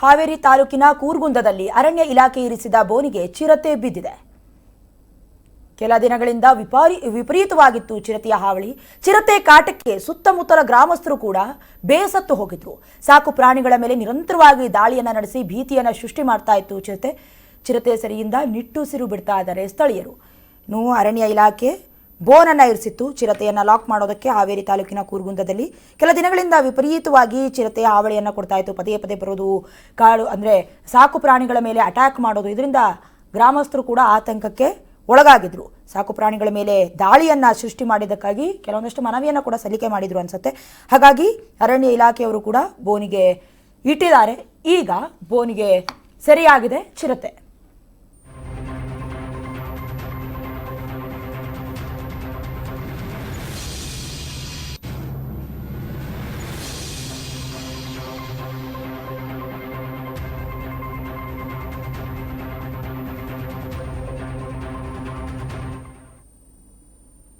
ಹಾವೇರಿ ತಾಲೂಕಿನ ಕೂರ್ಗುಂದದಲ್ಲಿ ಅರಣ್ಯ ಇಲಾಖೆ ಇರಿಸಿದ ಬೋನಿಗೆ ಚಿರತೆ ಬಿದ್ದಿದೆ. ಕೆಲ ದಿನಗಳಿಂದ ವಿಪರೀತವಾಗಿತ್ತು ಚಿರತೆಯ ಹಾವಳಿ. ಚಿರತೆ ಕಾಟಕ್ಕೆ ಸುತ್ತಮುತ್ತಲ ಗ್ರಾಮಸ್ಥರು ಕೂಡ ಬೇಸತ್ತು ಹೋಗಿದ್ರು. ಸಾಕು ಪ್ರಾಣಿಗಳ ಮೇಲೆ ನಿರಂತರವಾಗಿ ದಾಳಿಯನ್ನ ನಡೆಸಿ ಭೀತಿಯನ್ನ ಸೃಷ್ಟಿ ಮಾಡ್ತಾ ಇತ್ತು ಚಿರತೆ ಸರಿಯಿಂದ ನಿಟ್ಟುಸಿರು ಬಿಡ್ತಾ ಇದ್ದಾರೆ ಸ್ಥಳೀಯರು. ಅರಣ್ಯ ಇಲಾಖೆ ಬೋನನ್ನ ಇರಿಸಿತ್ತು ಚಿರತೆಯನ್ನ ಲಾಕ್ ಮಾಡೋದಕ್ಕೆ. ಹಾವೇರಿ ತಾಲೂಕಿನ ಕೂರ್ಗುಂದದಲ್ಲಿ ಕೆಲ ದಿನಗಳಿಂದ ವಿಪರೀತವಾಗಿ ಚಿರತೆಯ ಹಾವಳಿಯನ್ನ ಕೊಡ್ತಾ ಇತ್ತು. ಪದೇ ಪದೇ ಬರೋದು, ಕಾಡು ಅಂದ್ರೆ ಸಾಕು ಪ್ರಾಣಿಗಳ ಮೇಲೆ ಅಟ್ಯಾಕ್ ಮಾಡೋದು. ಇದರಿಂದ ಗ್ರಾಮಸ್ಥರು ಕೂಡ ಆತಂಕಕ್ಕೆ ಒಳಗಾಗಿದ್ರು. ಸಾಕು ಪ್ರಾಣಿಗಳ ಮೇಲೆ ದಾಳಿಯನ್ನ ಸೃಷ್ಟಿ ಮಾಡಿದ್ದಕ್ಕಾಗಿ ಕೆಲವೊಂದಷ್ಟು ಮನವಿಯನ್ನ ಕೂಡ ಸಲ್ಲಿಕೆ ಮಾಡಿದ್ರು ಅನ್ಸುತ್ತೆ. ಹಾಗಾಗಿ ಅರಣ್ಯ ಇಲಾಖೆಯವರು ಕೂಡ ಬೋನಿಗೆ ಇಟ್ಟಿದ್ದಾರೆ. ಈಗ ಬೋನಿಗೆ ಸರಿಯಾಗಿದೆ ಚಿರತೆ.